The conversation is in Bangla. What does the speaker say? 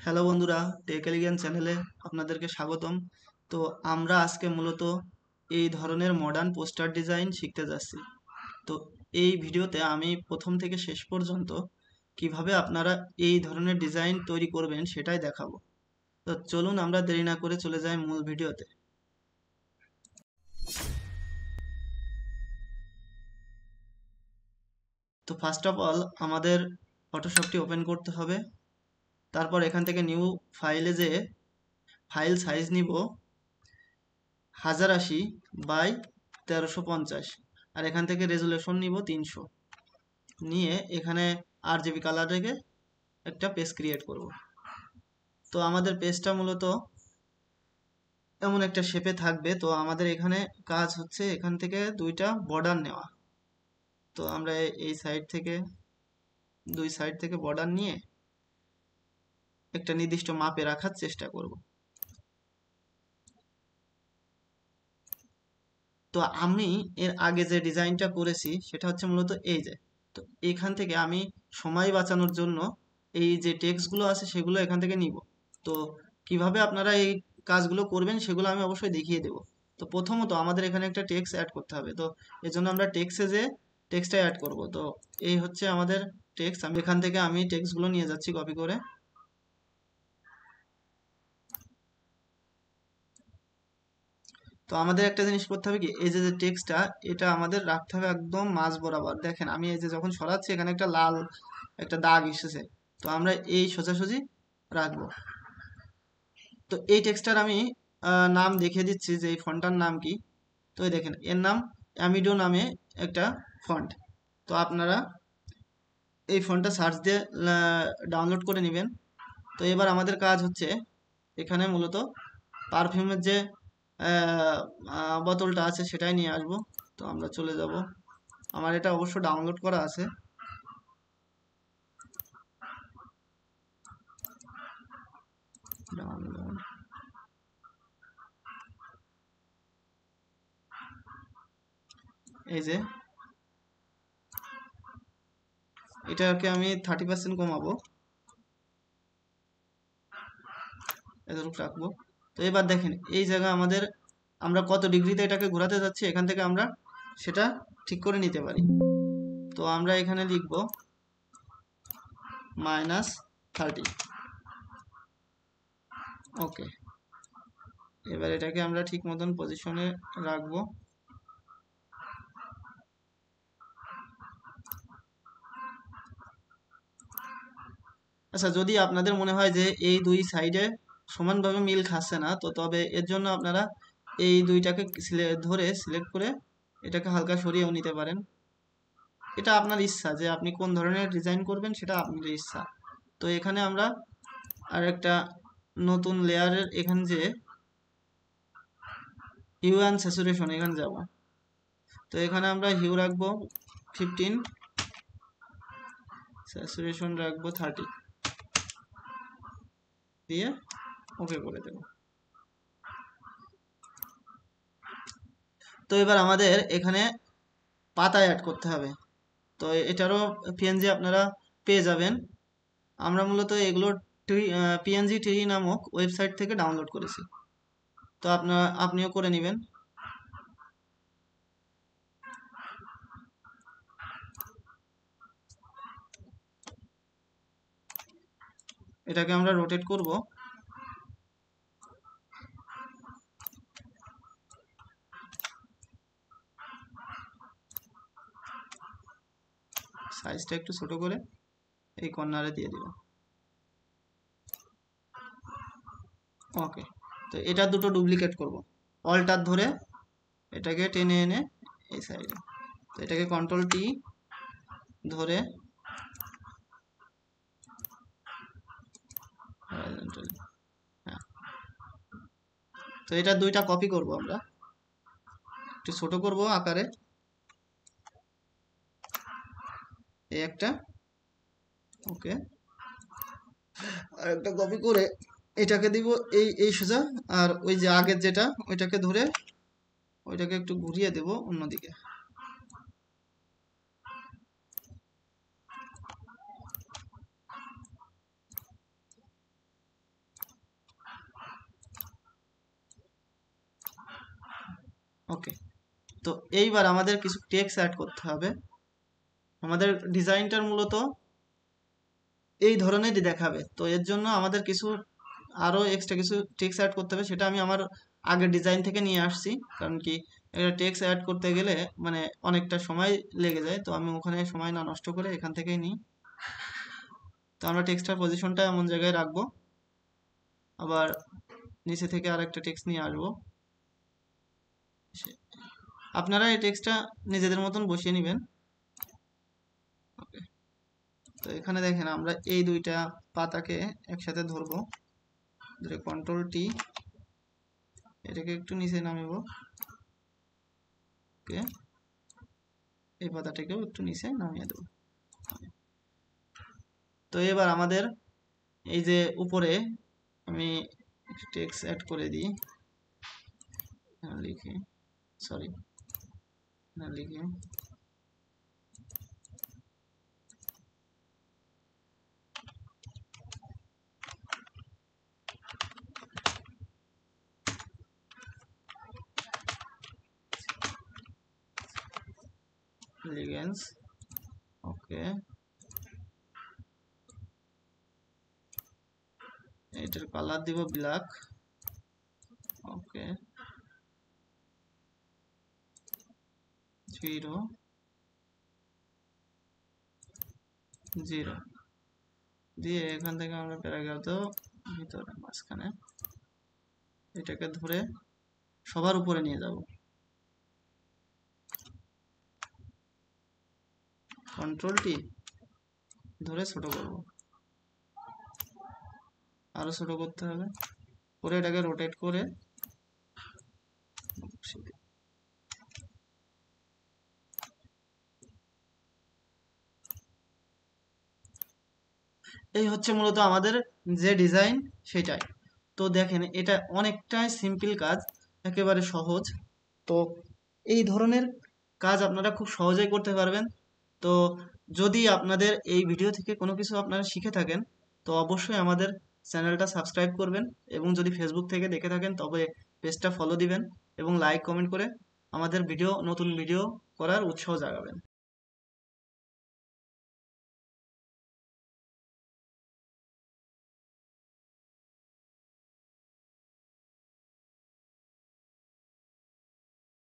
হ্যালো বন্ধুরা, টেক এলিগেন্স চ্যানেলে আপনাদেরকে স্বাগতম। তো আমরা আজকে মূলত এই ধরনের মডার্ন পোস্টার ডিজাইন শিখতে যাচ্ছি। তো এই ভিডিওতে আমি প্রথম থেকে শেষ পর্যন্ত কিভাবে আপনারা এই ধরনের ডিজাইন তৈরি করবেন সেটাই দেখাবো। তো চলুন আমরা দেরি না করে চলে যাই মূল ভিডিওতে। তো ফার্স্ট অফ অল আমাদের ফটোশপটি ওপেন করতে হবে। তারপর এখান থেকে নিউ ফাইলে যেয়ে ফাইল সাইজ নিব 1080 বাই 1350, আর এখান থেকে রেজুলেশন নিব 300, নিয়ে এখানে RGB কালার রেখে একটা পেজ ক্রিয়েট করব। তো আমাদের পেজটা মূলত এমন একটা শেপে থাকবে। তো আমাদের এখানে কাজ হচ্ছে এখান থেকে দুইটা বর্ডার নেওয়া। তো আমরা এই সাইড থেকে দুই সাইড থেকে বর্ডার নিয়ে একটা নির্দিষ্ট মাপে রাখার চেষ্টা করব। তো আমি এর আগে যে ডিজাইনটা করেছি সেটা হচ্ছে মূলত এই যে, তো এখান থেকে আমি সময় বাঁচানোর জন্য এই যে টেক্সটগুলো আছে সেগুলো এখান থেকে নিব। তো কিভাবে আপনারা এই কাজগুলো করবেন সেগুলো আমি অবশ্যই দেখিয়ে দেব। তো প্রথমত আমাদের এখানে একটা টেক্সট অ্যাড করতে হবে। তো এর জন্য আমরা টেক্সটে যে টেক্সটটা অ্যাড করব। তো এই হচ্ছে আমাদের টেক্সট। আমি এখান থেকে টেক্সটগুলো নিয়ে যাচ্ছি কপি করে। তো আমাদের একটা জিনিস করতে হবে কি, এই যে যে টেক্সটটা এটা আমাদের রাখতে হবে একদম মাঝ বরাবর। দেখেন আমি এই যে যখন সরাচ্ছি এখানে একটা লাল একটা দাগ এসেছে। তো আমরা এই সোজাসুজি রাখবো। তো এই টেক্সটটার আমি নাম দেখিয়ে দিচ্ছি যে এই ফন্টটার নাম কি। তো এই দেখেন এর নাম অ্যামিডো নামে একটা ফন্ট। তো আপনারা এই ফন্টটা সার্চ দিয়ে ডাউনলোড করে নেবেন। তো এবার আমাদের কাজ হচ্ছে এখানে মূলত পারফিউমের যে বোতলটা আছে সেটাই নিয়ে আসবো। তো আমরা চলে যাব, আমার এটা অবশ্য ডাউনলোড করা আছে। ডাউনলোড, এই যে এটাকে আমি 30% কমাবো, এতটুকু রাখবো। তো এবার দেখেন এই জায়গা আমাদের আমরা কত ডিগ্রিতে এটাকে ঘোরাতে যাচ্ছি এখান থেকে আমরা সেটা ঠিক করে নিতে পারি। তো আমরা এখানে লিখব -30। ওকে, এবার এটাকে আমরা ঠিক মতন পজিশনে রাখবো। আচ্ছা, যদি আপনাদের মনে হয় যে এই দুই সাইডে সমানভাবে মিল খাচ্ছে না, তো তবে এর জন্য আপনারা এই দুইটাকে ধরে সিলেক্ট করে এটাকে হালকা সরিয়েও নিতে পারেন। এটা আপনার ইচ্ছা যে আপনি কোন ধরনের ডিজাইন করবেন, সেটা আপনার ইচ্ছা। তো এখানে আমরা আর একটা নতুন লেয়ারের এখানে যে হিউ অ্যান্ড স্যাচুরেশন এখানে যাব। তো এখানে আমরা হিউ রাখবো 15, স্যাচুরেশন রাখবো 30 দিয়ে ওকে করে দেব। তো এবার আমাদের এখানে পাতা অ্যাড করতে হবে। তো এটারও পিএনজি আপনারা পেয়ে যাবেন। আমরা মূলত এগুলো পিএনজি ট্রি নামক ওয়েবসাইট থেকে ডাউনলোড করেছি। তো আপনিও করে নেবেন। এটাকে আমরা রোটেট করব। সাইজটা একটু ছোট করে এই কর্নারে দিয়ে দিব। ওকে, তো এটা দুটো ডুপ্লিকেট করব। অল্টার ধরে এটাকে টেনে এনে এই সাইডে, তো এটাকে কন্ট্রোল-T ধরে horizontally, হ্যাঁ। তো এটা দুইটা কপি করব, আমরা একটু ছোট করব আকারে। এই একটা, ওকে, আর একটা কপি করে এটাকে দিব এই এই সোজা। আর ওই যে আগের যেটা ওইটাকে ধরে ওইটাকে একটু ঘুরিয়ে দেব অন্যদিকে। ওকে, তো এইবার আমাদের কিছু টেক্সট অ্যাড করতে হবে। আমাদের ডিজাইনটার মূলত এই ধরনেরই দেখাবে, তো এর জন্য আমাদের কিছু আরও এক্সট্রা কিছু টেক্সট অ্যাড করতে হবে। সেটা আমি আমার আগের ডিজাইন থেকে নিয়ে আসছি, কারণ কি এটা টেক্সট অ্যাড করতে গেলে মানে অনেকটা সময় লেগে যায়, তো আমি ওখানে সময় না নষ্ট করে এখান থেকেই নিই। তো আমরা টেক্সটার পজিশনটা এমন জায়গায় রাখবো, আবার নিচে থেকে আরেকটা টেক্সট নিয়ে আসবো। আপনারা এই টেক্সটটা নিজেদের মতন বসিয়ে নেবেন। ওকে, তো এখানে দেখেন আমরা এই দুইটা পাতাকে একসাথে ধরবো, ধরে কন্ট্রোল টি, এটাকে একটু নিচে নামাবো। ওকে, এই পাতাটাকেও একটু নিচে নামিয়ে দেবো। তো এবার আমাদের এই যে উপরে আমি টেক্সট অ্যাড করে দিই, লিখে সরি লিখে লিগেন্স। ওকে, এটার কালার দিব ব্ল্যাক। ওকে, 0 0 দিয়ে এখান থেকে আমরা প্যারাগ্রাফ দেব ভিতরে মাঝখানে, এটাকে ধরে সবার উপরে নিয়ে যাব, কন্ট্রোল টি ধরে ছোট করব, আরো ছোট করতে হবে, করে এটাকে রোটেট করে এই হচ্ছে মূলত আমাদের যে ডিজাইন সেটাই। তো দেখেন এটা অনেকটাই সিম্পল কাজ, একেবারে সহজ। তো এই ধরনের কাজ আপনারা খুব সহজেই করতে পারবেন। তো যদি আপনাদের এই ভিডিও থেকে কোনো কিছু আপনারা শিখে থাকেন, তো অবশ্যই আমাদের চ্যানেলটা সাবস্ক্রাইব করবেন, এবং যদি ফেসবুক থেকে দেখে থাকেন তবে পেজটা ফলো দিবেন এবং লাইক কমেন্ট করে আমাদের নতুন ভিডিও করার উৎসাহ জাগাবেন।